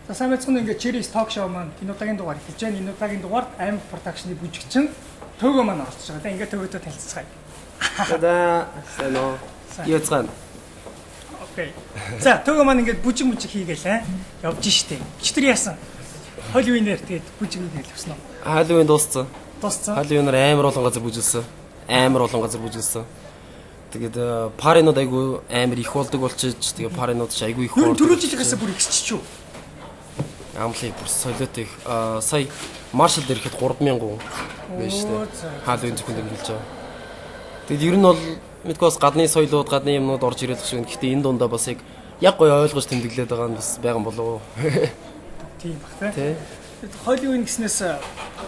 За сайн байцгаана ингээд Cherry's Talk Show маань энэ удаагийн дугаар хийж байна. Энэ удаагийн дугаард Аймаг Production-ы бүжигчин Төгөө маань оролцож байгаа. Ингээд Төгөөтэй танилццгаая. За сайн уу. Яцгаана. Окей. За Төгөө маань ингээд бүжиг хийгээл явж штэ. Читэр яасан. Холливинээр тэгээд бүжиг хийгээл явсан уу? Халлоуин дууссан. Дууссан. Халлоуинаар амар олон газар бүжилсэн. Амар олон газар бүжилсэн. Тэгээд паринууд айгүй амар их болдог болчих. Тэгээд паринууд ч айгүй их болдог. Түрүү жилээс бүр ихсчихв. Амлыг бүр солиот их сая маршал дээр ихэд 3000 байж тээ. Халлоуин зөвхөн дэмжиж байгаа. Тэгэд ер нь бол мэдгүй бас гадны соёлууд, гадны юмнууд орж ирээд байгаа шиг. Гэхдээ энэ дундаа бас яг гоё ойлгож тэмдэглээд байгаа нь бас байгаа юм болов уу? Тийм бах тий. Холливин гэснээс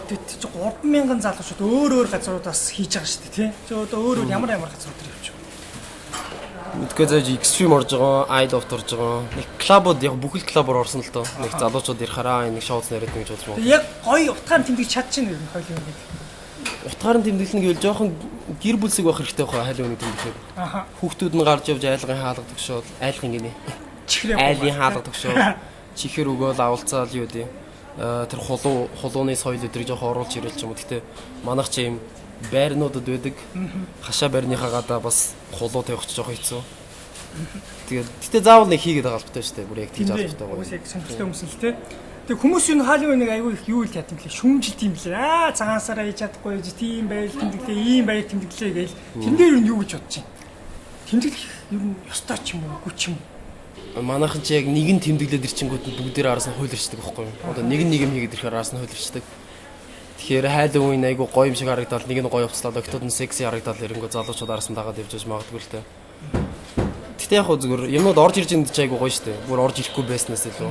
тэд чи 3000 залуучууд өөр газруудаас хийж байгаа шүү дээ тий. Чи одоо өөр ямар газрууд төр явчих. Мэдгүй зааж экстрим орж байгаа, айдофт орж байгаа. Нэг клубууд яг бүхэл клубоор орсон л доо. Нэг залуучууд ярихаараа нэг шоуц нэрэд гэж бодож байна. Яг гоё утгаар тэмдэгч чадчихна ер нь холливин гэдэг. Утгаар нь тэмдэглэн гэвэл жоохон гэр бүлсэг байх хэрэгтэй байхгүй холливин тэмдэглэхэд. Аха. Хүүхдүүд нь гарч явж айлгын хаалгадаг шууд, айлгын гинэ. Айлын хаалгадаг шууд. Чихэр өгөөл авалцаал юу дээ. Тэр хулууны соёл өдрийг жоохон оруулж ирэл ч юм уу. Гэтэ манайх ч юм байрнуудад байдаг. Хашаа байрныхаа гадаа бас хулуу тавих ч жоохон хэцүү. Гэтэ заавал нэг хийгээд байгаа албатай шүү дээ. Бүр яг тийж албатай гоё. Яг сонирхолтой хүмүүс л тий. Тэг хүмүүс юу Холливин нэг аягүй их юу л яат юм блэ. Шүмжилт юм блэ. Цагаансараа хийж чадахгүй тийм байл тэмдэглээ, ийм байл тэмдэглээ гээл. Тэн дээр юу гэж бодож байна. Тэмдэглэх ер нь ёстой ч юм уу, үгүй ч юм уу. Манайхан ч яг нэгэн тэмдэглээд ирчингүүд бүгдээр араас нь хуйларчдаг байхгүй юу? Одоо нэг юм хийгээд ирэхээр араас нь хуйларчдаг. Тэгэхээр Халлоуин айгу гоё юм шиг харагдаад нэг нь гоё явцлаа, октод нь секси харагдаад ирэнгөө залуучууд араас нь дагаад явж магадгүй л дээ. Гэтэ яг хөө зүгээр юмнууд орж ирж ирэнд ч айгу гоё штэ. Бүр орж ирэхгүй байснаас илүү.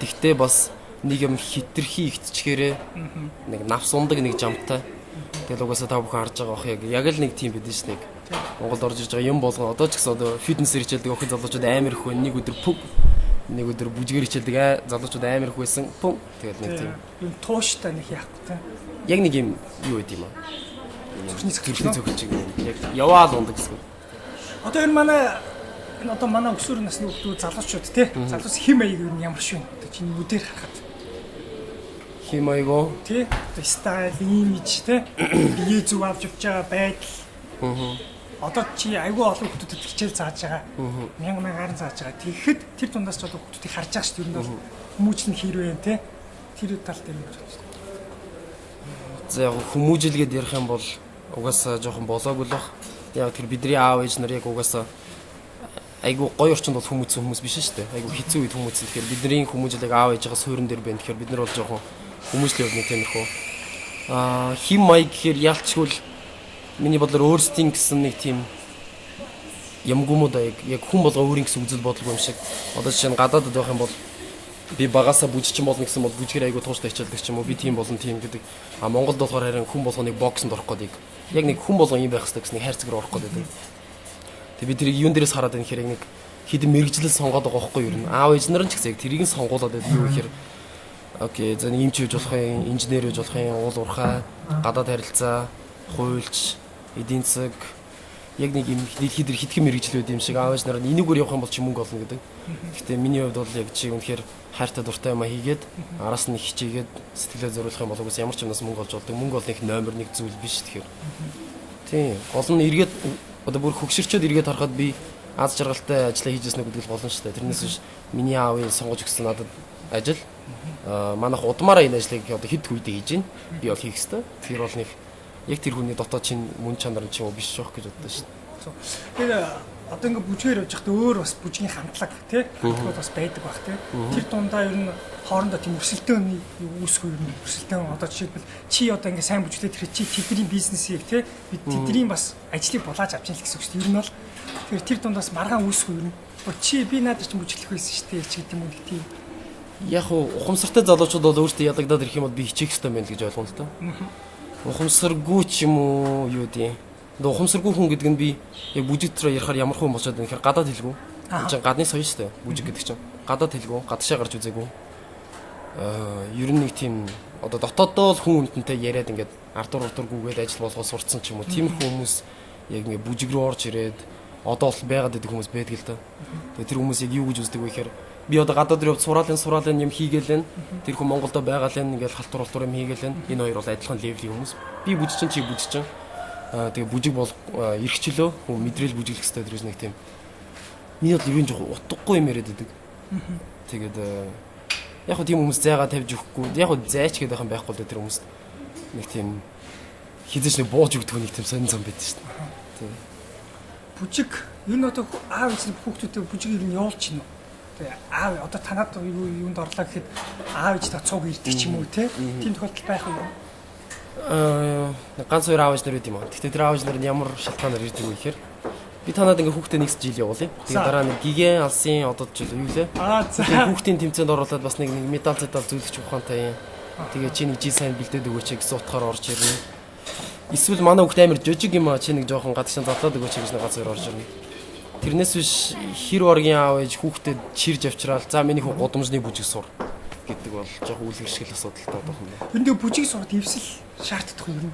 Тэгтээ бас нэг юм хитрхи ихтчихээрээ нэг навс ундаг нэг жамтай. Тэгэл угаасаа та бүхэн харж байгаа бох яг л нэг тийм байдэн ш нэг. Монголд орж ирж байгаа юм болгоо одоо ч гэсэн одоо фитнесээр хичээлдэг охин залуучууд амар их байна. Нэг өдөр пүг нэг өдөр бүжгээр хичээлдэг залуучууд амар их байсан. Пүг тэгэл нэг тийм. Юм тууштай нэг яахгүй те. Яг нэг юм юу байд юм аа. Зүрхний цогч яг яваал ундаг гэсэн. Одоо энэ манай өсвөр насны хүмүүс залуучууд те. Залуус хим аяг юу ямар швэн. Одоо чиний нүдээр харахад. Хим аягоо тий. Одоо стайл, имиж те. Бие зүг авч явж байгаа байдал. Одоо чи айгүй олон хүмүүсд хичээл зааж байгаа. Мянгаар зааж байгаа. Тэгэхэд тэр дундаас ч одоо хүмүүсийг харж байгаа шүү дээ. Ер нь бол хүмүүжил нь хэрвээ те. Тэр тал дээр гэж байна. За яг хүмүүжилгээд ярих юм бол угаасаа жоохон болоогүй л бах. Яг тэр бидний аав ээж нар яг угаасаа айгүй гоё орчинд бол хүмүүс биш шүү дээ. Айгүй хэцүү үед хүмүүс. Тэгэхээр бидний хүмүүжлийг аав ээжээс суурин дээр байна. Тэгэхээр бид нар бол жоохон хүмүүжлийн хувьд нэг тиймэрхүү. Хим маяг гэхээр ялчгүй л миний бодлоор өөрсдийн гэсэн нэг тийм ямгуумууд яг хүн болго өөрийн гэсэн үзэл бодлого юм шиг. Одоо жишээ нь гадаадд байх юм бол би багасаа бүжигчин болно гэсэн бол бүжгээр айгу тууштай хичээлдэг ч юм уу би тийм болон тийм гэдэг. Монголд болохоор харин хүн болгоныг боксонд орох гэдэг. Яг нэг хүн болгон юм байх хэрэгтэй гэсэн нэг хайрцаг руу орох гэдэг. Тэг би тэрийг юун дээрээс хараад байна гэхээр яг нэг хідэн мэрэгжлэл сонгоод байгаа байхгүй юу юм. Аав ээж нар нь ч гэсэн яг тэрийг нь сонгуулад байдаг юу гэхээр окей за нэг юмч хийж болох юм, инженер хийж болох юм, уул уурхай, гадаад харилцаа, хуульч, эдийн засаг яг нэг юм хитгэн мэрэгжил байд юм шиг аав ээж нар нь энийгээр явах юм бол чи мөнгө олно гэдэг. Гэхдээ миний хувьд бол яг чи үнэхээр хайртай дуртай юм а хийгээд араас нь хичээгээд сэтгэлээ зориулах юм бол угс ямар ч юмнаас мөнгө олж болдог. Мөнгө олох номер 1 зүйл биш тэгэхээр. Тийм. Гол нь эргээд одоо бүр хөгшөрчөөд эргээд харахад би аз жаргалтай ажиллаа хийжсэн гэдэг л болно шүү дээ. Тэрнээс биш миний аавын сонгож өгсөн надад ажил манайх удмаараа энэ ажлыг одоо хэд хүйдэ хийж байна. Би бол хийх ёстой. Тэр бол нэг яг тэр хүний дотоод чинь мөн чанар нь ч юм уу биш жоох гэж боддоо шүү дээ. Тэгэхээр одоо ингээ бүжгээр явж байхдаа өөр бас бүжгийн хамтлаг тий хамтлагууд бас байдаг бах тий. Тэр дундаа ер нь хоорондоо тийм өрсөлдөөн үүсэх юм өрсөлдөөн одоо жишээлбэл чи одоо ингээ сайн бүжгэлээд тэр чи тэдний бизнесийг тий бид тэдний бас ажлыг булааж авч яах гэсэн үг шүү дээ. Ер нь бол тэр дундаас маргаан үүсэх юм. Чи би надад ч бүжиглэх байсан шүү дээ ч гэдэг юм уу тийм. Яг ухамсартай залуучууд бол өөртөө ядагдаад ирэх юм бол би хичээх ёстой байна гэж ойлгоно л доо. Ухамсаргүй ч юм уу юу дээ. Ухамсаргүй хүн гэдэг нь би яг бүжиг дээр ярихаар ямар хүн болчиход байна гэхээр гадаад хэлгүй. Энэ чинь гадны соёл шүү дээ. Бүжиг гэдэг чинь гадаад хэлгүй, гадшаа гарч үзээгүй. Ер нь нэг тийм одоо дотооддоо л хүн хүнтэй яриад ингээд ардур гүгээд ажил болгоо сурцсан ч юм уу. Тийм хүмүүс яг ингээд бүжиг рүү орж ирээд одоо бол байгаад байдаг хүмүүс байдаг л да. Тэгээ тэр хүмүүс яг юу гэж үздэг вэ гэхээр би одоо гадаад руу сураалын юм хийгээл байна. Тэр хүн Монголдо байгаа л ингээл халтур юм хийгээл байна. Энэ хоёр бол адилхан левлийн хүмүүс. Би бүжчин чи бүжчин. Тэгээ бүжиг бол эрхчлөө хүн мэдрэл бүжиглэх хэрэгтэй дэрээс нэг тийм. Миний бол ерөн жоох утгагүй юм яриад байдаг. Тэгээд яг хөө тийм хүмүүс зайгаа тавьж өгөхгүй. Яг хөө зайч гэдэг юм байхгүй л тэр хүмүүст нэг тийм хизээч нэг бууж өгдөг нэг тийм сонин зам байдаг шүү дээ. Тийм. Бүжиг ер нь одоо аав ээж хүүхдүүдэд бүжиг ер нь явуулж гинэ. Тэгээ аав одоо танад юунд орлоо гэхэд аав ээж та цуг ирдэг ч юм уу те. Тийм тохиолдол байх юм. Ганц хоёр аав ээж нар байд юм аа. Гэхдээ тэр аав ээж нар нь ямар шалтгаанаар ирдэг вэ гэхээр би танад ингээ хүүхдээ нэг жил явуулъя. Тэгээ дараа нэг гигэн алсын одоо жил юу лээ. За хүүхдийн тэмцээнд оруулаад бас нэг медаль зөөлөгч ухаантай юм. Тэгээ чи нэг жил сайн бэлдээд өгөөч гэж утгаар орж ирнэ. Эсвэл манай хүүхд амар жижиг юм аа чи нэг жоохон гадагшаа задлаад өгөөч гэж нэг ганц хоёр орж ирнэ. Тэрнээс биш хэр оргийн аав ээж хүүхдэд чирж авчраал за миний хүн гудамжны бүжиг сур гэдэг бол жоохон үлгэршгэл асуудалтай болох юм байна. Ер нь бүжиг сурахад эвсэл шаарддаг юм.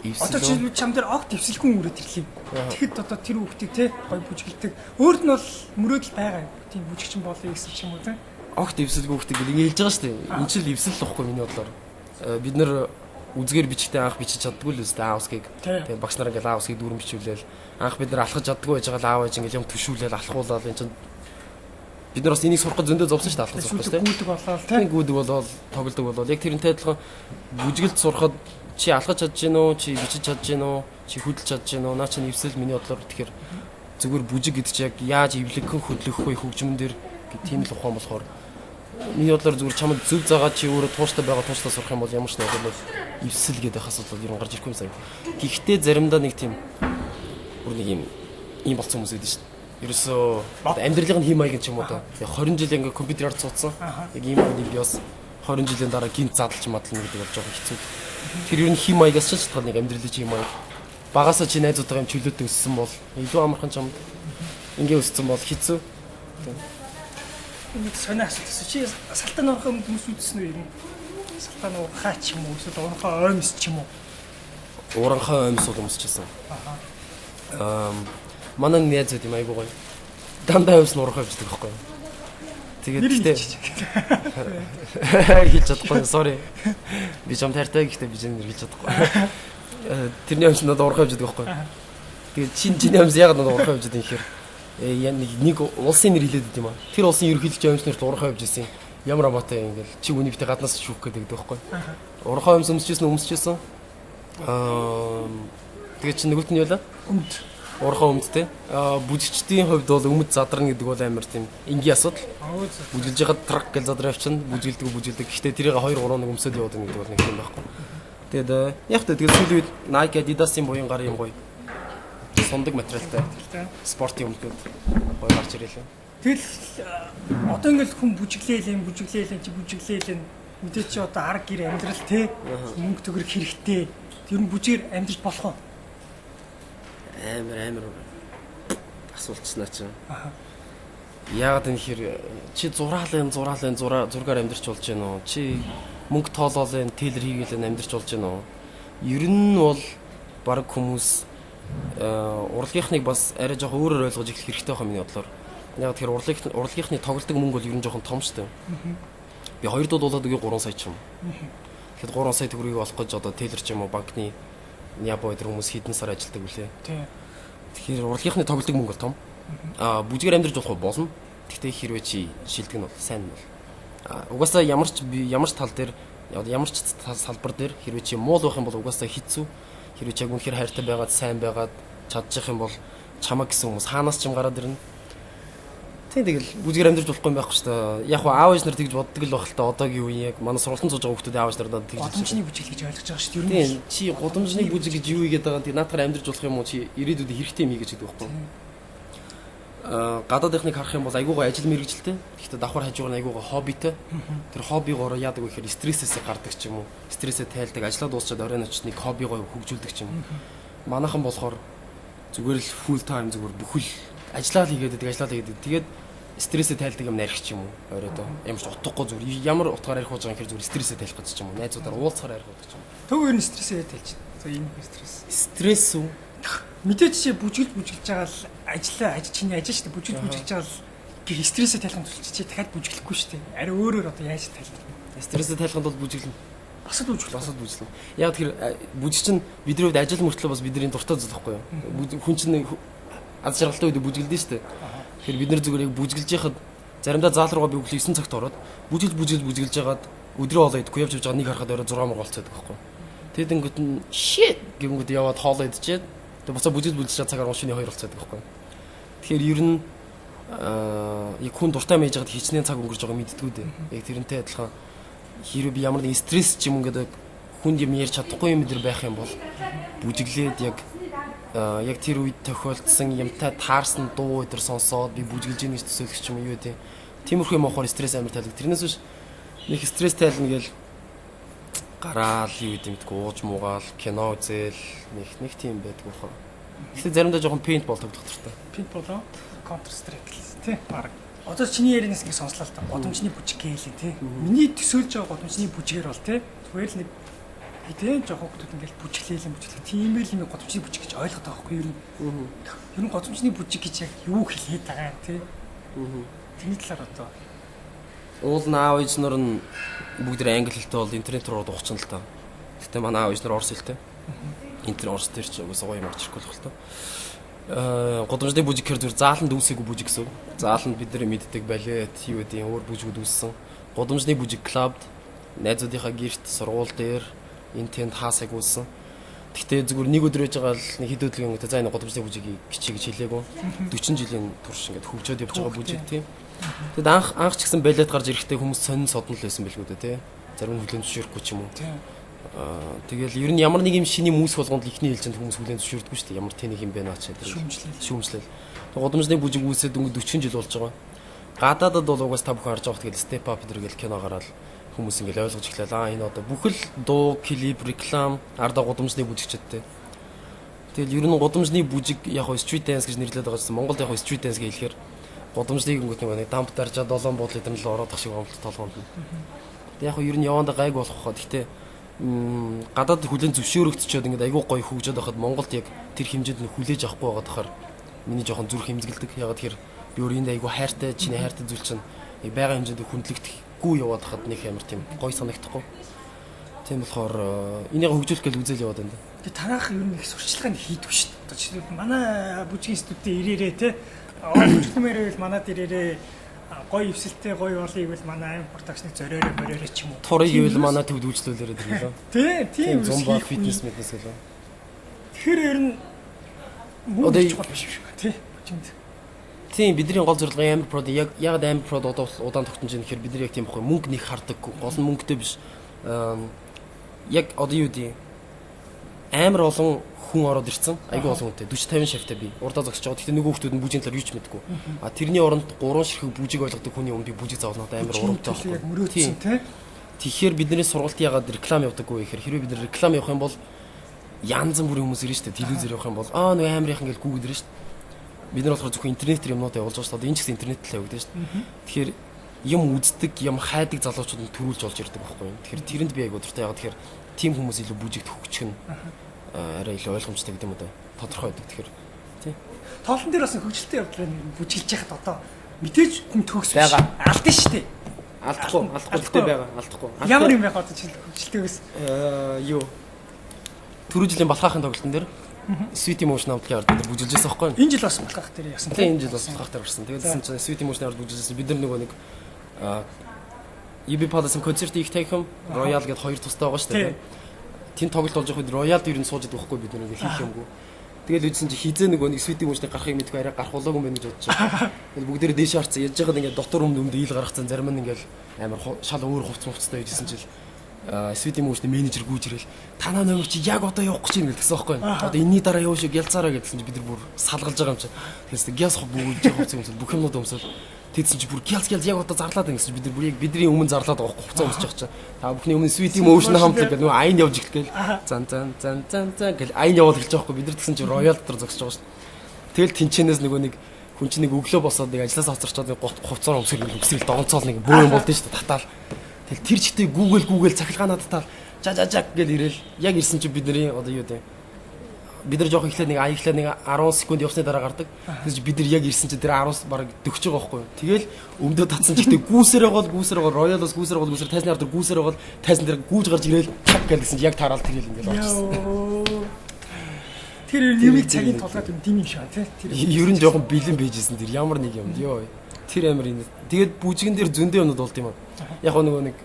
Одоо чи чам дээр огт эвсэлгүй үрээд ирлээ. Тэгэхэд одоо тэр хүүхдийг те гой бүжиглдэг. Өөрд нь бол мөрөөдөл байгаа. Тийм бүжигчин болъё гэсэн ч юм уу те. Огт эвсэлгүй хүүхдийг ингэ хэлж байгаа шүү дээ. Энэ ч л эвсэл л واخгүй миний бодлоор. Бид нэр үзгээр бичгтээ анх бичиж чаддгүй л үстэй аавсгийг. Тэгээ багш нар ингээл аавсгийг дүүрэн бичүүлээл анх бид нар алхаж чаддгүй байж байгаа аав ээж ингээл юм төшүүлээл алхуулаад энэ чинь бид нар бас энийг сурах зөндөө зовсон шүү дээ алхаж сурах тийм. Гүйдэг болоо тийм. Гүйдэг болоод тоглодог болоод яг тэрнтэй адилхан бүжгэлд сурахад чи алхаж чадж гин үү чи бичиж чадж гин үү чи хөдөлж чадж гин үү наа чи эвсэл миний бодлоор тэгэхээр зүгээр бүжиг гэдэг чи яг яаж эвлэгхэн хөдлөх вэ хөгжмөн дээр тийм л ухаан болохоор миний бодлоор зүгээр чамд зөв заагаад чи өөрөө тууштай байгаа тууштай сурах юм бол ямар ч нэг бол эвсэл гэдэг асуудал ер нь гарч ирэхгүй юм сайн. Гэхдээ заримдаа нэг тийм бүр нэг юм болцсон хүмүүс байдаг шүү дээ. Ерөөсөө амьдралын хэм маяг ч юм уу да. 20 жил ингээ компьютераар цуцсан. Яг ийм нэг биос 20 жилийн дараа гинт задлж мадлна гэдэг бол жоохон хэцүү. Тэр ер нь хэм маягаас ч шалтгаан нэг амьдралын хэм маяг. Багасаа чи найзуудаа юм чөлөөтэй өссөн бол илүү амархан чамд ингээ өссөн бол хэцүү. Нэг сонио асуудсан. Чи салтан орох юм хүмүүс үзсэн үү юм? Салтан уурхаа ч юм уу эсвэл уурхаа оймс ч юм уу? Уурхаа оймс бол өмсчихсэн. Манай найз юм айгуу гоё. Дандаа өвс нурах явждаг байхгүй. Тэгээд хэлж чадахгүй sorry. Би ч юм таартай гэхдээ би зэн хэлж чадахгүй. Тэрний өвс надад урах явждаг байхгүй. Тэгээд чиний өвс яг надад урах явждаг юм хэр. Нэг улсын нэр хэлээд юм аа. Тэр улсын ерөнхийлөгч өвс нэрт урах явж ирсэн. Ямар амаатай ингээл чи үний битээ гаднаас шүүх гэдэг байхгүй. Урах өвс өмсчихсэн. Тэгээд чи нөгөөт нь юу вэ? Өмд. Урхаа өмдтэй. Бүжигчдийн хувьд бол өмд задарна гэдэг бол амар тийм энгийн асуудал. Бүжиглж яхад трак гэж задраа авчин бүжиглдэг. Гэхдээ тэрийг 2 3 нэг өмсөд яваад гэдэг бол нэг юм байхгүй. Тэгээд яг та тэгээд сүүлийн үед Nike Adidas-ийн буян гарын юм гоё. Сундаг материалтай. Спортын өмдгүүд гоё гарч ирэлээ. Тэгэл одоо ингээл хүн бүжиглээл чи бүжиглээл мэдээ чи одоо арга гэр амьдрал те мөнгө төгрөг хэрэгтэй. Тэр нь бүжгээр амьдрж болох уу? Амар асуултснаа чи. Яагаад энэ хэр чи зургаар амьдарч болж гэнэ үү? Чи мөнгө тоолоолын тейлер хийгээл амьдарч болж гэнэ үү? Ер нь бол баг хүмүүс урлагийнхныг бас арай жоох өөрөөр ойлгож эхлэх хэрэгтэй байх миний бодлоор. Яг тэр урлагийнхны тоглолтог мөнгө бол ер нь жоохон том шүү дээ. Би 2 дуулаад үгүй 3 сая ч юм. Тэгэхэд 3 сая төгрөгийг олох гэж одоо тейлер ч юм уу банкны Япон дээр хүмүүс хідэн сар ажилладаг үлээ. Тэгэхээр урлагийнхны тоглолтог мөнгө бол том. Бүжгээр амьдарч болох болно. Гэхдээ хэрвээ чи шилдэг нь бол сайн бол. Угаасаа ямар ч тал дээр ямар ч салбар дээр хэрвээ чи муул байх юм бол угаасаа хэцүү. Хэрвээ чи яг үнэхээр хайртай байгаад сайн байгаад чадчих юм бол чамаа гэсэн хүмүүс хаанаас ч юм гараад ирнэ. Тэгэл бүжгээр амьдарч болохгүй юм байхгүй шүү дээ. Яг аав ээж нар тэгж боддог л байх л та одоогийн үеийн яг манай сургалтын сууж байгаа хүмүүс аав ээж нар тэгж гудамжны бүжиг гэж ойлгож байгаа шүү дээ. Тийм чи гудамжны бүжиг гэж юу игээд байгаа тийм наатахаар амьдарч болох юм уу чи ирээдүйд хэрэгтэй юм гэж гэдэг байхгүй. Гадаадынхныг харах юм бол айгуугаа ажил мэргэжилтэй. Гэхдээ давхар хажуугаар нь айгуугаа хоббитэй. Тэр хоббигоор яадаг вэ гэхээр стрессээс гардаг ч юм уу. Стрессээ тайлдаг, ажлаа дуусчаад оройн очиж нэг хоббигоо хөгжүүлдэг ч юм уу. Манайхан болохоор зүгээр л full time зүгээр бүхэл ажиллаа л хийгээд тэгээд стрессээ тайлдаг юм нарих ч юм уу. Оройдоо ямар ч утгагүй зүгээр ямар утгаар арих болж байгаа юм хэр зүгээр стрессээ тайлах гэж ч юм уу. Найзуудаар уулзахаар арих гэдэг ч юм уу. Төв ер нь стрессээ тайлж. За энэ стресс. Стресс үү? Мэдээж чи бүжгэлж байгаа л чиний ажил шүү дээ. Бүжиглэж байгаа л гэх стрессээ тайлханд тулч чи дахиад бүжиглэхгүй шүү дээ. Арай өөрөөр одоо яаж тайлбар. Стрессээ тайлханд бол бүжиглэн. Бас л бүжиглэх. Яг тэгэхээр бүжиг чинь бидний хувьд ажил мөртлөө бас бидний дуртай зүйл байхгүй юу? Хүн чинь аз жаргалтай үед бүжиглдэж шүү дээ. Тэгэхээр бид нар зүгээр яг бүжиглж яхад заримдаа заал руугаа би өглөө 9 цагт ороод бүжиглж ягаад өдрөө олоо идэхгүй явж байгаа нэг харахад орой 6 мөр болцоод байгаа байхгүй. Тэгэд ингээд нь shit гингүүд яваад хоолоо идчихэд тэг буцаа бүжиглж чад цагаар шөнийн 2 болцоод байгаа байхгүй. Тэгэхээр ер нь яг хүн дуртай мэж ягаад хичнээн цаг өнгөрч байгаа мэддгүү дээ. Яг тэрнтэй адилхан хэрвээ би ямар нэгэн стресс ч юм ингээд хүнд юм ярьж чадахгүй юм дээр байх юм бол бүжиглээд яг тэр үед тохиолдсон юмтай таарсан дуу өдр сонсоод би бүжиглж ийн гэж төсөөлөх юм юу тий. Тиймэрхүү юм ахаар стресс амар тайлбар. Тэрнээс биш нэг стресс тайлна гээл гараал юу гэдэг мэдгүй ууж муугаал кино үзэл нэг тийм байдаг бохоо. Гэхдээ заримдаа жоохон paintball тоглох дуртай. Paintball Counter Strike тий. Бараг. Одоо чиний ярианаас ингэ сонслоо л та. Годомчны бүжиг гээл тий. Миний төсөөлж байгаа годомчны бүжигээр бол тий. Зүгээр л нэг тий жоохон хүмүүс ингээл бүжиглээл юм. Тийм л юм годомчны бүжиг гэж ойлгоод байгаа байхгүй юу? Ер нь годомчны бүжиг гэж яг юу хэлээд байгаа юм тий. Тэрний талаар одоо уул наав ээж нар нь бүгд англи хэлтэй бол интернет руу дуухчин л та. Гэтэ манай аав ээж нар орос хэлтэй. Интернет орос дээр ч угсаа гоё юм арчихгүй л та. Годомжны бүжиг хэр зүгээр зааланд үүсээгүй бүжиг гэсэн. Зааланд бид нар мэддэг балет, юу гэдэг өөр бүжгүүд үүссэн. Годомжны бүжиг клубд найзуудынхаа гэрт сургууль дээр энэ тэнд хаасаг үүссэн. Гэхдээ зүгээр нэг өдөр байж байгаа л нэг хэд өдрийн өмнө за энэ годомжны бүжигийг бичиж гэж хэлээгөө 40 жилийн турш ингээд хөгжөөд явж байгаа бүжиг тийм. Тэгэд анх ч гэсэн балет гарч ирэхдээ хүмүүс сонин содон л байсан билгүү дээ тий. Зарим нь хүлэн зөвшөөрөхгүй ч юм уу. Тэгэл ер нь ямар нэг юм шиний mūс болгонд ихний хэлжинд хүмүүс хүлэн зөвшөөрдөггүй шүү дээ. Ямар тэнийг юм бэ наа ч гэдэг. Шүүмжлэл. Годомжны бүжиг үүсээд өнгө 40 жил болж байгаа. Гадаадад бол угаас та бүхэн харж байгаа тэгэл step up гэдэг кино гараад хүмүүс ингээл ойлгож эхлэв. Энэ одоо бүхэл дуу, клип, реклам ардаа годомжны бүжигчдтэй. Тэгэл ер нь годомжны бүжиг яг хоо street dance гэж нэрлэдэг байгаа чинь Монголд яг хоо street dance гэж хэлэхээр годомжныг нэг дамп даржаа 7 буудлын дээр л ороод ах шиг гомдлт толгоонд. Тэг яг хоо ер нь явандаа гайг болох хаа. Гэхдээ гадаад хүлэн зөвшөөрөгдчихэд ингээд айгүй гоё хөгжөөд байхад Монголд яг тэр хэмжээнд нь хүлээж авахгүй байгаа тахаар миний жоохон зүрх хэмзгэлдэг. Ягаад тэгэхээр би өөр энд айгүй хайртай чиний хайртай зүйл чинь байгаа хэмжээнд хүндлэгдэхгүй яваад хахад нэг амар тийм гоё санагдахгүй. Тийм болохоор энийг хөгжүүлэх гэж үзэл яваад байна. Тэгээ танах ер нь их сурчлагыг хийдэггүй шүү дээ. Одоо чи манай бүжгийн студид ирээрээ те бүжгмээрээ манад ирээрээ гоё өвсөлттэй гоё болыг ивэл манай аим продакшны зориороо мориороо ч юм уу. Турыг ивэл манай төвд үйлчлүүлээрээ дэргэлөө. Тийм зумба фитнес мэднес гэлөө. Тэгэхээр ер нь одоо чухал биш шүү тий. Тийм бидний гол зорилго аим прод яг аим прод одоо удаан тогтнож байгаа гэхээр бид нар яг тийм байхгүй мөнгө нэг хардаггүй. Гол нь мөнгөтэй биш. Яг одоо юу дээ амар олон хүн ороод ирсэн. Айгүй олон хүнтэй 40 50 шавьтай би урдаа зогсож байгаа. Гэхдээ нөгөө хүмүүс нь бүжгийн талаар юу ч мэдгүй. А тэрний оронд 3 ширхэг бүжиг ойлгодог хүний өмнө би бүжиг заавал надад амар урамтай байхгүй. Тийм тий. Тэгэхээр бидний сургалт яагаад реклам явдаггүй гэхээр хэрвээ бид реклам явах юм бол янз бүрийн хүмүүс ирнэ шүү дээ. Телевизээр явах юм бол нөгөө амирынхан гэж Google ирнэ шүү дээ. Бид нар болохоор зөвхөн интернетээр юмнуудаа явуулж байгаа шүү дээ. Энэ ч гэсэн интернет л явагдаж шүү дээ. Тэгэхээр юм үздэг, юм хайдаг залуучууд нь төрүүлж олж ирдэг байхгүй юу. Тэгэхээр тэрэнд би айгуу дуртай. Яагаад тэгэхээр тим хүмүүс илүү бүжигт хөгжих нь арай илүү ойлгомжтой гэдэг юм да. Тодорхой байдаг. Тэгэхээр тий. Тоолон дээр бас хөгжилтэй явдлаа бүжиглж яхад одоо мэдээж хүн төгс байгаа. Алдсан шүү дээ. Алдахгүй байгаа. Алдахгүй. Ямар юм байх одоо чи хөгжилтэй байсан. Юу. Түрүү жилийн балхаахын тоглолтын дээр Sweet Emotion авдлын ард бид бүжиглжсэн байхгүй юу? Энэ жил бас балхаах дээр яасан тий. Энэ жил бас балхаах дээр гарсан. Тэгээдсэн чинь Sweet Emotion ард бүжиглжсэн. Бид нар нөгөө нэг EB Palace концерт их Techum Royal гэдээ хоёр тустай байгаа шүү дээ. Тин тоглолт болж байгаа үед Royal дээр нь сууж байгаа байхгүй бид нэг хийх юмгүй. Тэгэл үдсэн чи хизээ нөгөө нэг Sweet Emotion гарахыг мэдгүй арай гарах болоогүй юм байна гэж бодож байгаа. Тэгэл бүгдээрээ дээш харцсан. Яж байгаад ингээд дотор өмд ийл гаргацсан зарим нь ингээд амар шал өөр хувцтай байжсэн чил Sweet Emotion менежер гүйж ирэл танаа номер чи яг одоо явах гэж юм гэсэн байхгүй. Одоо энэний дараа явуу шиг гялцаараа гэдсэн чи бид нар бүр салгалж байгаа юм чи. Тэгээс гяс бүгд хувцас өмсөл бүх юмнууд өмсөл тэгсэн чи бүр гялц яг одоо зарлаад ингэсэн чи бид нар бүр яг бидний өмнө зарлаад байгаа хувцас өмсөж байгаа чи. Та бүхний өмнө Sweet Emotion хамтлаг гэдэг нөгөө айн явж эхлэв. Зан гэл айн яваад эхэлж байгаа байхгүй. Бид нар тэгсэн чи Royal дотор зогсож байгаа шүү. Тэгэл тэнчэнээс нөгөө нэг хүн чинь нэг өглөө босоод нэг ажлаас авцарчаад нэг хувцаар өмсгөл донцоол нэг бөө юм болд нь шүү татаал. Тэгэл тэр чигтээ Google цахилгаанаа татаал жажаг гэл ирээл яг ирсэн чи бидний одоо юу дээ бид нар жоох эхлээд нэг 10 секунд явсны дараа гардаг. Тэгэж бид нар яг ирсэн чинь тэр 10 бараг дөгч байгаа байхгүй юу. Тэгэл өмдөө татсан ч ихтэй гүүсээр гол роялос гүүсээр тайзны ард гүүсээр гол тайзан дээр гүүж гарч ирээл таг гэлсэн чинь яг тараал тэгэл ингээл очсон. Тэр юмыг цагийн тулгаад юм дим юм шиг тий. Тэр ер нь жоохон бэлэн байжсэн тэр ямар нэг юм ёо. Тэр амир энэ. Тэгээд бүжгэн дээр зөндөө юмнууд болд юм аа. Яг нөгөө нэг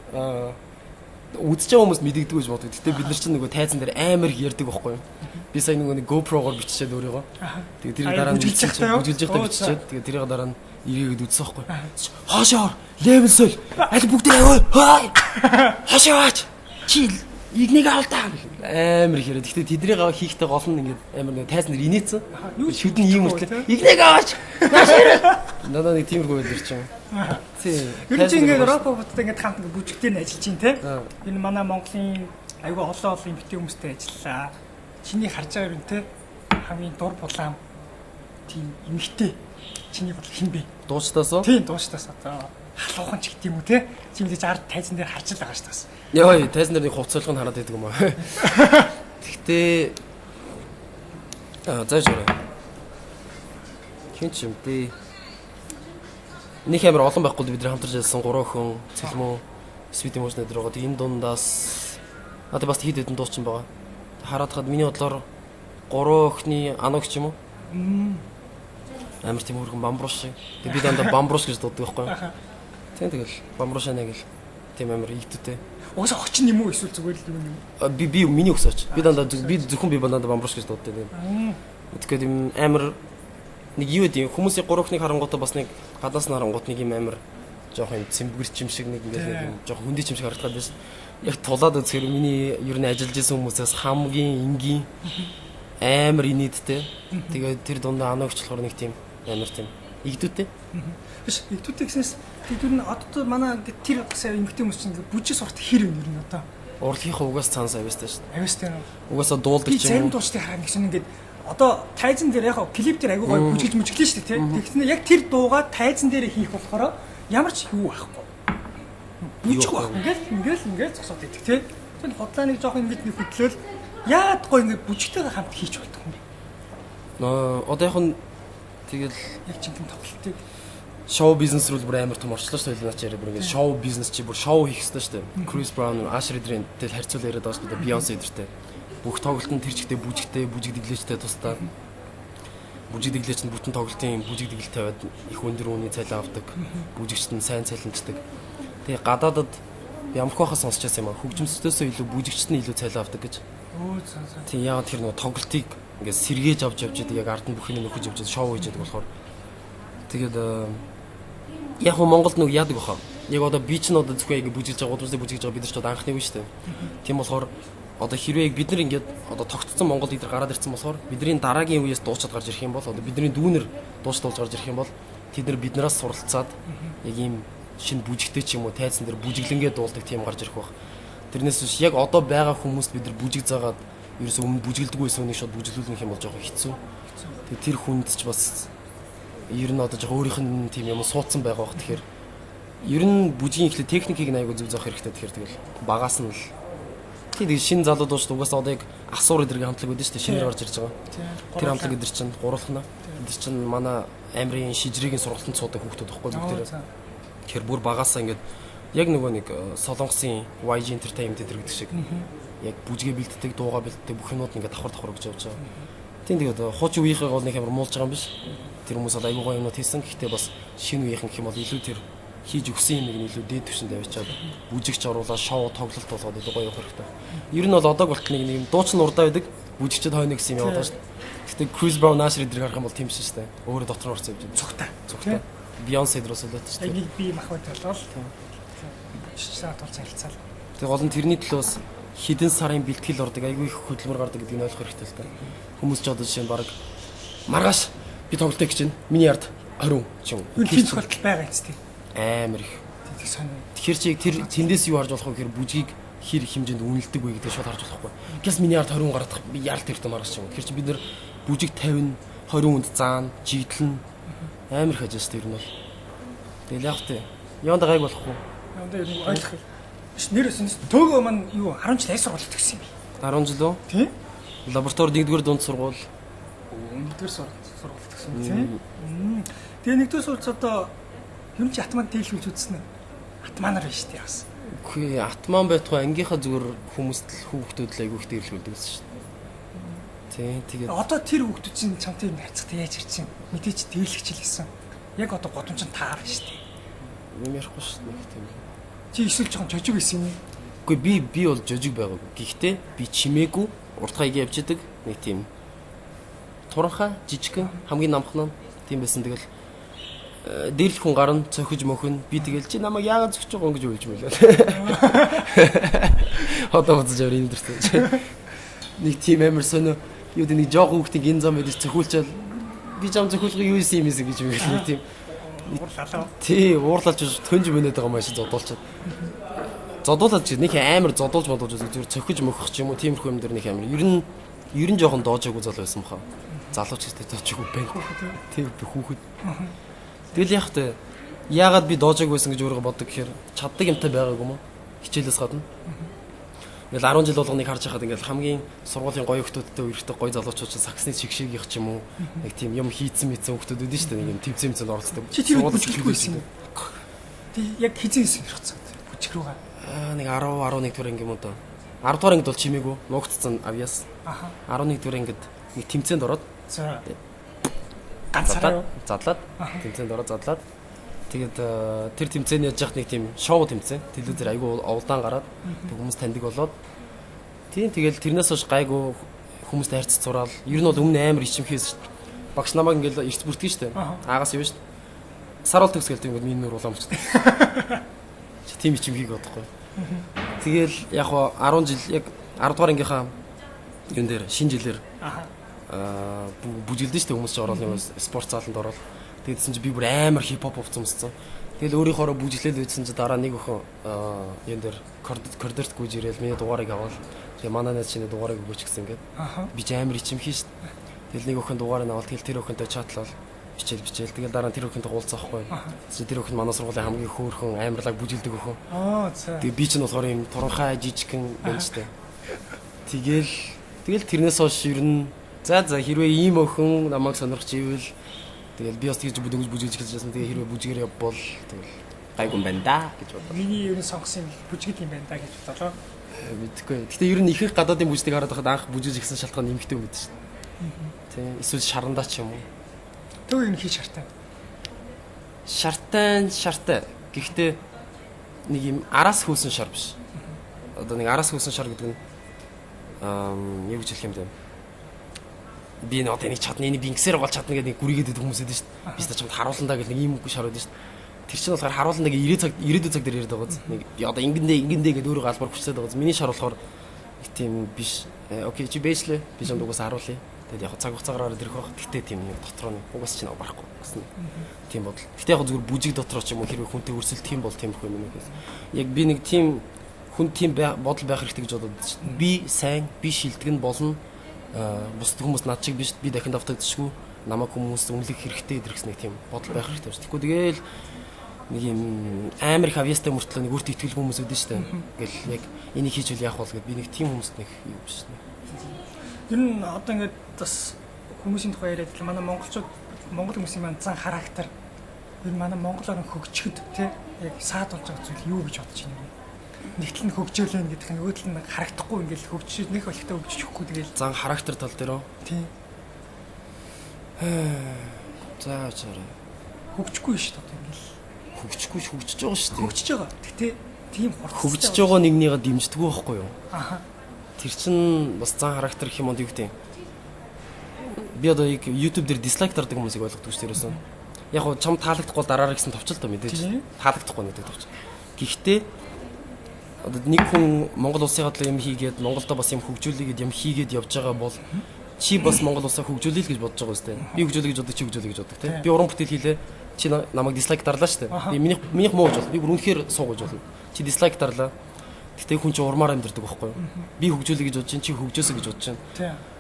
үзэж байгаа хүмүүс мэдэгдэг гэж боддог. Гэтэ бид нар чинь нөгөө тайзан дээр амар их ярьдаг байхгүй юу? Би сая нөгөө GoPro-гоор биччихээд өөрийгөө. Тэгээд тэрийг дараа нь бүжгэлж байхдаа биччихээд тэгээд тэрийг дараа нь ирээгээд үзсэн байхгүй юу? Хоошоор level сол. Аль бүгд аваа. Хоошооч. Чи игнийг алдаа. Амар их яриад. Гэтэ тэднийг хийхдээ гол нь ингээд амар нэг тайзан дээр инээсэн. Шүдэн ийм мөртлөө игнийг аваач. Надад нэг тиймэрхүү байл ирчихсэн. Тийм. ер нь ингээд роботтой ингээд хамт ингээд бүжигтэй нь ажиллаж байна те. Энэ манай Монголын айгүй олон эмэгтэй хүмүүстэй ажиллаа. Чиний харж байгаа юм те. Хамгийн дур булаам тийм эмэгтэй. Чиний бодол хин бэ? Дуучтаасоо? Тийм, дуучтаас одоо халуухан ч гэдэг юм уу те. Чи мэдээж ард тайзан дээр харж л байгаа шүү дээ. Яа, тайзан дээр нэг хувцалгыг хараад байдаг юм аа. Гэхдээ зааж өрөө. Хинч юм бэ? Нэг амар олон байхгүй бид нар хамтарч ажилласан 3 хүн цэлмөө Sweet Emotion дээр байгаа. Энэ дундаас одоо бас хэд хэдэн дуучин байгаа. Хараад хад миний бодлоор 3 охины аногч юм уу? Амар тийм өргөн бамбруш шиг. Тэг би дандаа бамбруш гэж дууддаг байхгүй юу? Тийм тэгэл бамбруш нэг л тийм амар ийдтэй. Уусаа очин юм уу эсвэл зүгээр л юм юм? Би миний өсөөч. Би дандаа би зөвхөн би дандаа бамбруш гэж дууддаг тийм. Тэгэхээр юм амар нэг юу гэдэг хүмүүсийн 3 охиныг харангуйтаа бас нэг гадаас нь харангуут нэг юм амар жоох юм цэмбгэрч юм шиг нэг ингээд жоох хүндий юм шиг харагдаад байсан. Яг тулаад үзэхээр миний ер нь ажиллаж исэн хүмүүсээс хамгийн энгийн амар инээдтэй. Тэгээд тэр дундаа анаагч болохоор нэг тийм амар тийм игдүүтэй. Биш игдүүтэй гэснээс тэр нь одоо манай тэр сая эмэгтэй хүмүүс чинь бүжиг сурт хэр юм ер нь одоо. Урлагийнхаа угаас цаанаас авьяастай шүү дээ. Авьяастай юм. Угаасаа дуулдаг Би ч зарим юм уу. дуучдыг хараа гэсэн ингээд одоо тайзан дээр яг клип дээр айгүй гоё бүжиглж мүжиглэн шүү дээ тий. Тэгснэ яг тэр дуугаа тайзан дээр хийх болохоор ямар ч юу байхгүй. Бүжиг байхгүй. Ингээд зогсоод идэх тий. Тэр хотлоо нэг жоох ингээд нэг хөдлөөл яад гоё ингээд бүжигтэйгээ хамт хийж болдог юм бэ. Одоо яг нь тэгэл Яг чинхэн тоглолтыг шоу бизнес рүү бүр амар том орчлоо шүү дээ наач яриа бүр ингээд шоу бизнес чи бүр шоу хийх хэрэгтэй шүү дээ. Chris Brown, Asher Edreen-тэй харьцуул яриад байгаа шүү дээ. Beyoncé эдэртэй. Бүх тоглолт нь тэр чигтээ бүжигтэй, бүжиг дэглээчтэй тусдаа. Бүжиг дэглээч нь бүтэн тоглолтын бүжиг дэглэл тавиад их өндөр үүний цалин авдаг. Бүжигчт нь сайн цалинждаг. Тэгээ гадаадад ямар хахаас сонсч байсан юм аа. Хөгжимчдөөсөө илүү бүжигчт нь илүү цалин авдаг гэж. Тийм яагаад тэр нөгөө тоглолтыг ингээд сэргээж авч идэг яг ард нь бүхнийг нөхөж явж шоу хийж яадаг болохоор. Тэгээд яг хөө Монголд нэг яадаг баха. Яг одоо би ч н одоо зөвхөн яг бүжиглж байгаа, гудамжтай бүжиглж байгаа бид нар ч одоо анхны үе шүү дээ. Тийм болохоор одоо хэрвээ бид нар ингээд одоо тогтцсон Монголд идэр гараад ирсэн болохоор бидний дараагийн үеэс дуучаад гарч ирэх юм бол одоо бидний дүүнер дуучдуулж гарч ирэх юм бол тэд нар биднээс суралцаад яг ийм шинэ бүжигтэй ч юм уу тайзан дээр бүжиглэнгээ дуулдаг тийм гарч ирэх баг. Тэрнээс биш яг одоо байгаа хүмүүст бид нар бүжиг заагаад ерөөсөө өмнө бүжиглдэг байсан үнийг шууд бүжиглүүлэх юм бол жоохон хэцүү. Тэгээ тэр хүнд ч бас ер нь одоо жоохон өөрийнх нь тийм юм суудсан байгаа бох. Тэгэхээр ер нь бүжгийн ихлэ техникийг айгуу зөв заах хэрэгтэй. Тэгэхээр тэгэл багаас нь л тэгээд шинэ залууд ууш угаасаа одоо яг асуур эдэргийн хамтлаг байдаг шүү дээ. Шинээр гарч ирж байгаа. Тэр хамтлаг эдэр чинь гурвалхна. Эдэр чинь манай амрын шижрийн сургалтанд суудаг хүүхдүүд байхгүй бүгдээрээ. Тэгэхээр бүр багаасаа ингээд яг нөгөө нэг Солонгосын YG Entertainment эдэр гэдэг шиг яг бүжгээ бэлддэг, дуугаа бэлддэг бүх юмуд ингээд давхар гэж явж байгаа. Тийм тэгээд хуучин үеийнхээ гол нэг амар муулж байгаа юм биш. Тэр хүмүүс одоо аюу гоо юмнууд хийсэн. Гэхдээ бас шинэ үеийнх гэх юм бол илүү тэр хийж өгсөн юм нэг илүү дээд түвшинд авчиад бүжигч оруулаад шоу тоглолт болгоод илүү гоё явах хэрэгтэй. Ер нь бол одоо болтол нэг юм дуучин урдаа байдаг. Бүжигчд хойно гэсэн юм яваад байна шүү дээ. Гэхдээ Chris Brown Asher эдэр харах юм бол тийм шүү дээ. Өөрөө дотор орсон юм. Цогтой. Beyoncé дөрөс үлдээд шүү дээ. Энийг би мах бод болол. Чичсаа тул цалцал. Тэгээ гол нь тэрний төлөөс хідэн сарын бэлтгэл ордог айгүй их хөдөлмөр гардаг гэдгийг ойлгох хэрэгтэй л та. Хүмүүс ч одоо жишээ нь баг маргааш би тоглолтоо гэж байна. Миний ярд 20 ч юм. Юу тийм тохиолдол байгаа юм тест. Амар их. Тийм сонио. Тэгэхээр чи тэр тэндээс юу харж болох вэ гэхээр бүжгийг хэр хэмжээнд үнэлдэг вэ гэдэг шууд харж болохгүй. Гэс миний ярд 20 гарах би ярд тэртээ маргааш юм. Тэгэхээр чи бид нэр бүжиг 50 20 үнд заана, жиглэн амар их ажиж тэр нь бол. Тэгэл яг тээ. Яванда гайг болохгүй. Яванда ер нь ойлгох. Нэрээс төөгөө маань юу 10 жил айс сургууль төгссөн юм. 10 жил үү? Тийм. Лаборатори 1-р дунд сургууль. Нэгдүгээр сургууль гэсэн үг тийм. Тэгээ нэгдүгээр сургуульд одоо юм чи атман дийлүүлж үзсэн үү? Атманаар байна шүү дээ бас. Үгүй атман байтугай ангийнхаа зүгээр хүмүүст л хүүхдүүд л айгүй их дийлүүлдэг гэсэн шүү дээ. Тэгээд Одоо тэр хүүхдүүд чинь чамтай найзахтай яаж ирж чинь мэдээч дийлэх хичээлсэн. Яг одоо годомч таар шүү дээ. юм ярихгүй шүү дээ тийм. Чи эсвэл жоохон жожиг байсан юм уу? Үгүй би бол жожиг байгаагүй. Гэхдээ би чимээгүй уртгаа явж идэг нэг тийм туранхай жижигхэн хамгийн намхан нь тийм байсан. Тэгэл дээрлэх хүн гарна цохиж мөхөн би тэгэл чи намайг яагаад зөгч байгаа юм гэж уйлж мэлээ. Одоо бодож аваа энэ дэртэй. Нэг тийм амар сонио юу дээ нэг жоох хүүхдийн гин зам байдаг цохиулчаал би зам цохиулгыг юу юм юм гэж мэлээ тийм. Уурлалаа. Тий, уурлалж төнж мөнөд байгаа маш зодуулчаад. Зодуулаад чи нэг амар зодуулж бодуулж зүгээр цохиж мөхөх ч юм уу тиймэрхүү юм дээр нэг амар. Ер нь жоохон доожаагүй зал байсан баха. Залууч гэхтэй доожаагүй байна. Тийм хүүхэд. Тэгэл яах вэ? Яагаад би доожаагүй байсан гэж өөрөө боддог гэхээр чаддаг юмтай байгаагүй юм уу? Хичээлээс гадна. Ингээл 10 жил болгоныг харж байхад ингээл хамгийн сургуулийн гоё хүмүүстэй үерхтэй гоё залуучууд саксны шигшээгийнх ч юм уу нэг тийм юм хийцэн мэдсэн хүмүүсүүд үүдэн шүү дээ нэг юм төвцөмцөнд оролцдог. Чи тэр бүжиглэхгүй байсан юм. Тэг яг хизээсэн хэрэгцээ. Бүжиг рүүгээ. Нэг 10 11 дугаар анги юм уу да. 10 дугаар ангид бол чимээгүй нуугдсан авьяас. 11 дугаар ангид нэг тэмцээнд ороод за ганцаараа задлаад тэмцээнд ороод задлаад тэгээд тэр тэмцээнд яаж яах нэг тийм шоу тэмцээн телевизээр айгүй овлдаан гараад тэг хүмүүс таньдаг болоод тийм тэгэл тэрнээс хойш гайгүй хүмүүст хайрцаг зураал ер нь бол өмнө амар ичимхээс багш намайг ингээл эрт бүртгэн штэ аагаас юу штэ сар бол төгсгөл тийм ингээд миний нүр уламжтай чи тийм ичимхийг бодохгүй тэгэл яг 10 жил яг 10 дугаар ангийнхаа юун дээр шинэ жилээр бүжгэлдэн штэ хүмүүс ч ороод нэг спорт зааланд ороод тэгсэн чи би бүр амар хипхоп хувцсамссан. Тэгэл өөрийнхоороо бүжиглээд үйдсэн чи дараа нэг өхөн юм дээр коридорт гүйж ирээл миний дугаарыг аваад тэгээ манай найз чиний дугаарыг өгөөч гэсэн ингээд би ч амар ичимхий штт. Тэгэл нэг өхөн дугаарыг аваад тэгэл тэр өхөнтэй чатлал бичээл тэгэл дараа нь тэр өхөнтэй уулзахгүй. Чи тэр өхөн манай сургуулийн хамгийн хөөрхөн амарлаг бүжиглдэг өхөн. Тэгээ би ч нь болохоор юм туранхай жижигхэн байна штэ. Тэгэл тэрнээс хойш ер нь за хэрвээ ийм өхөн намайг сонирхч ивэл тэгэл би бас тэгж бүгд бүжиглж хэлжсэн. Тэгээ хэрвээ бүжгээр явбал тэгэл гайгүй юм байна да гэж бодлоо. Миний ер нь сонгосон бүжгэл юм байна да гэж бодлоо. Мэдхгүй. Гэтэ ер нь ихэнх гадаадын бүжгийг хараад байхад анх бүжиж ихсэн шалтгаан нэмэгтэй юм гэдэг шин. Тийм эсвэл шарандаа ч юм уу. Төв юм хийж шартай. Шартай. Гэхдээ нэг юм араас хөөсөн шар биш. Одоо нэг араас хөөсөн шар гэдэг нь юу гэж хэлэх юм бэ? Би нэг одоо нэг чадна энийг бингсээр гол чадна гэдэг нэг гүрийгээд байдаг хүмүүс байдаг шүү дээ. Би ч чамд харууландаа гэл нэг ийм үгүй шар байдаг шүү дээ. Тэр чинь болохоор харууландаа ирээдүйн цаг дээр яриад байгаа зү. Нэг би одоо ингэндээ гэдэг өөрөө галбар хүчтэй байгаа зү. Миний шар болохоор тийм биш. Окей чи бэжлээ. Би чамд угаас харуулъя. Тэгээд яг цаг хугацаагаар ирэх байх. Гэхдээ тийм нэг дотроо нэг угаас чинь барахгүй гэсэн. Тийм бодол. Гэхдээ яг зүгээр бүжиг дотроо ч юм уу хэрвээ хүнтэй өрсөлдөх юм бол тиймэрхүү юм нэгэс. Яг би нэг тийм хүн тийм бодол байх хэрэгтэй гэж бодод шүү дээ. Би сайн, би шилдэг нь болно. Бусд хүмүүс над шиг биш би дахин давтагдчихгүй намайг хүмүүс үнэлэх хэрэгтэй гэсэн нэг тийм бодол байх хэрэгтэй шүү. Тэгэхгүй тэгэл нэг юм амар их авьяастай мөртлөө нэг өөртөө итгэл хүмүүс үүдэн шүү. Ингээл яг энийг хийжүүл яах бол гэд би нэг тийм хүмүүст нэг юу биш. Ер нь одоо ингээд бас хүмүүсийн тухай яриад л манай монголчууд монгол хүмүүсийн маань зан характер ер нь манай монголоор хөгжихэд тий яг саад болж байгаа зүйл юу гэж бодож байна вэ? Нэгтэл нь хөгжөөлэн гэдэг нь өөдөл нь харагдахгүй ингээл хөгжиж нэг болгохтой хөгжихгүй тэгэл зан характер тал дээр үү? Тийм. За чараа. Хөгжихгүй шүү дээ ингээл. Хөгжихгүй хөгжиж байгаа шүү дээ. Хөгжиж байгаа. Гэтэ тийм хурцтай. Хөгжиж байгаа нэгнийгээ дэмждэггүй байхгүй юу? Тэр чинь бас зан характер гэх юм уу гэдэг. Би одоо YouTube дээр дислайк дардаг хүмүүсийг ойлгодог шүү дээ. Яг гоо чам таалагдахгүй дараараа гэсэн товчлоо мэдээж. Таалагдахгүй гэдэг товч. Гэхдээ одоо нэг хүн Монгол улсын хадлаа юм хийгээд Монголдо бас юм хөгжүүлээгээд юм хийгээд явж байгаа бол чи бас Монгол улсаа хөгжүүлэе л гэж бодож байгаа үстэй. Би хөгжүүлэе гэж бодог чи хөгжүүлэе гэж бодог тийм. Би уран бүтээл хийлээ. Чи намайг дислайк дарлаа шүү дээ. Би минийх муу гэж болно. Би бүр үнэхээр суу гэж болно. Чи дислайк дарлаа. Гэтэ хүн чи урмаар амьдэрдэг байхгүй юу? Би хөгжүүлэе гэж бодож чинь чи хөгжөөсэй гэж бодож чинь.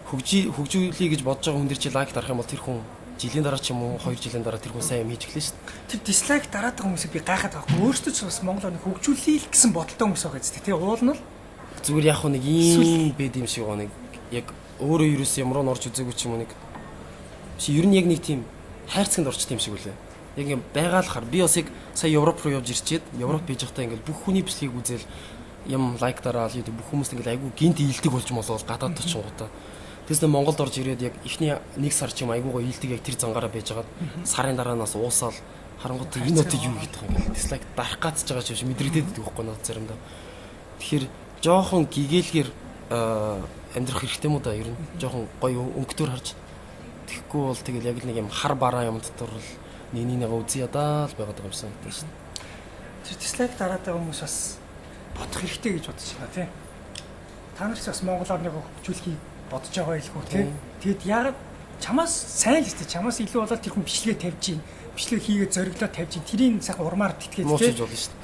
Хөгжүүлэе гэж бодож байгаа хүн дэр чи лайк дарах юм бол тэр хүн жилийн дараа ч юм уу 2 жилийн дараа тэр хүн сайн юм хийж эхлэв шүү дээ. Тэр дислайк дараад байгаа хүмүүсийг би гайхаад байгаа. Өөртөө ч бас Монголоор хөгжүүлэе гэсэн бодолтой хүмүүс байгаа зү. Тэгээ уул нь л зүгээр яг нэг ийм бэд юм шиг нэг яг өөрөө ерөөс ямар н орж үзээгүй ч юм уу нэг чи ер нь яг нэг тийм хайрцагт орчт юм шиг үлээ. Яг юм байгаалахаар би бас яг сая Европ руу явж ирчээд Европ бийж байхдаа ингээл бүх хүний бичлэгийг үзэл юм лайк дараал YouTube бүх хүмүүс ингээл айгүй гинт ийдэг болж молоо гадаад очингуудаа. Тэс нэ Монголд орж ирээд яг эхний нэг сар ч юм айгуугаа ийдэг яг тэр зангаараа байжгаад сарын дараанаас уусаал харангуут энэ өдөө юу гэдэг юм ингээл дислайк дарах гацж байгаа ч юм мэдрэгдээд байдаг байхгүй надад заримдаа. Тэгэхээр жоохон гэгээлгээр амьдрах хэрэгтэй мó да ер нь жоохон гоё өнгөтөр харж тэгэхгүй бол тэгэл яг нэг юм хар бараа юм дотор л нэг үзье ядаа л байгаад байгаа юм санагдаж шин. Тэр дислайк дараад байгаа хүмүүс бас бодох хэрэгтэй гэж бодож байна тий. Та нар ч бас монголоор нэг хөгжүүлэхийг бодож байгаа илгүй тий. Тэгэд яг чамаас сайн л өстэй чамаас илүү болоод тэр хүн бичлэгээ тавьж гин бичлэг хийгээд зориглоо тавьж гин тэрийн сайхан урмаар тэтгээд муучиж болно шин.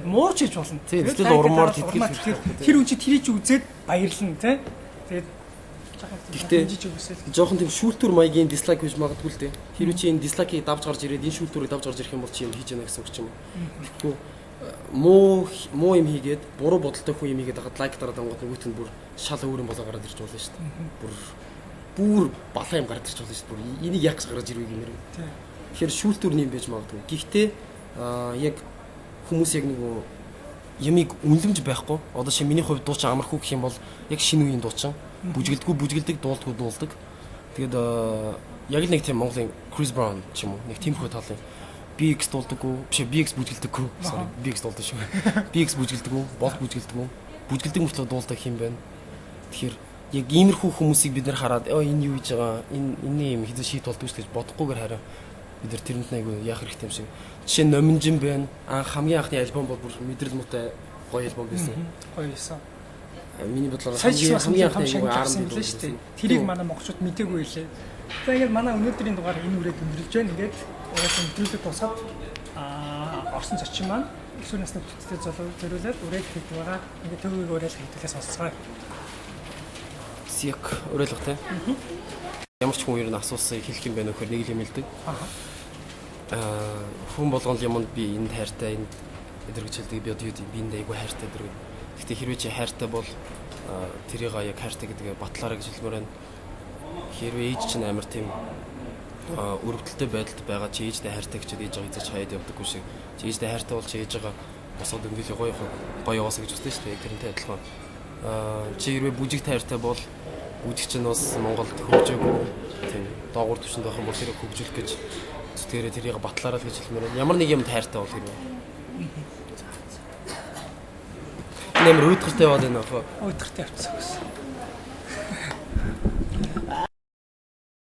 Муучиж болно. Тэгэл урмаар тэтгээд тэр хүн чи тэрийг ч үзээд баярлна тий. Тэгээд гэхдээ жоохон тийм шүүлтүр маягийн дислайк хийж магадгүй л дээ. Хэрвээ чи энэ дислайкийг давж гарч ирээд энэ шүүлтүрийг давж гарч ирэх юм бол чи юм хийж яана гэсэн үг ч юм уу. Тэгэхгүй муу юм хийгээд буруу бодолтой хүн юм хийгээд хаад лайк дараад ангууд нөгөөт нь бүр шал өөр юм болоо гараад ирж болно шүү дээ. Бүр балаа юм гараад ирж болно шүү дээ. Бүр энийг яг гараад ирвэг юм нэр. Тэгэхээр шүүлтүрний юм байж магадгүй. Гэхдээ яг хүмүүс яг нэг ямиг үнэлэмж байхгүй. Одоо чи миний хувьд дуучин амархуу гэх юм бол яг шинэ үеийн дуучин. Бүжгэлдэг, дуулдаг. Тэгээд яг л нэг тийм Монголын Chris Brown ч юм уу нэг тиймэрхүү талын BX дуулдаггүй, биш BX бүжгэлдэггүй. Sorry, BX дуулдаг шүү. BX бүжгэлдэггүй, бол бүжгэлдэггүй. Бүжгэлдэг мөртлөө дуулдаг юм байна. Тэгэхээр яг иймэрхүү хүмүүсийг бид нэр хараад энэ юу хийж байгаа, энэ юм хэзээ шийд болдгоо гэж бодохгүйгээр хараа бид нар тэрэнд нэг яах хэрэгтэй юм шиг. Жишээ нь Номинжин байна. Хамгийн анхны альбом бол бүр мэдрэл муутай гоё альбом байсан. Гоё байсан. Миний бодлоор хамгийн анхны альбом билээ шүү дээ. Тэрийг манай монголчууд мэдээгүй лээ. За ингээд манай өнөөдрийн дугаар энэ үрээд өндөрлж байна. Ингээд угаасаа нэвтрүүлэг тусаад орсон зочин маань өсвөр насны хүүхдүүдэд зориулаад үрээд хийдэг байгаа. Ингээд төвөгийг уриалах хэвлэлээс сонсцгоо. Сик уриалах тий. Ямар ч хүн ер нь асуусан хэлэх юм байна нөхөр нэг л юм хэлдэг. Хүн болгоно юмд би энд хайртай энд эдэргэжэлдэг би одоо юу би энд айгүй хайртай эдэрэг. Гэхдээ хэрвээ чи хайртай бол тэрийг яг хайртай гэдгээ батлаарай гэж хэлмээр байна. Хэрвээ ээж чинь амар тийм өрөвдөлтөй байдалд байгаа чи ээжтэй хайртай гэж ээж байгаа хийж хаяад явдаггүй шиг чи ээжтэй хайртай бол чи ээж байгаа босоод өнгөлөө гоё яваасаа гэж үзсэн шүү дээ тэрнтэй адилхан. Чи хэрвээ бүжиг хайртай бол бүжиг чинь бас Монголд хөгжөөгүй тийм доогуур түвшинд байх юм бол тэрийг хөгжүүлэх гэж зүтгэрээ тэрийг батлаарай л гэж хэлмээр байна. Ямар нэг юм хайртай бол хэрвээ нэмэр өөдгөртэй яваад байна аа. Өөдгөртэй явцсан гэсэн.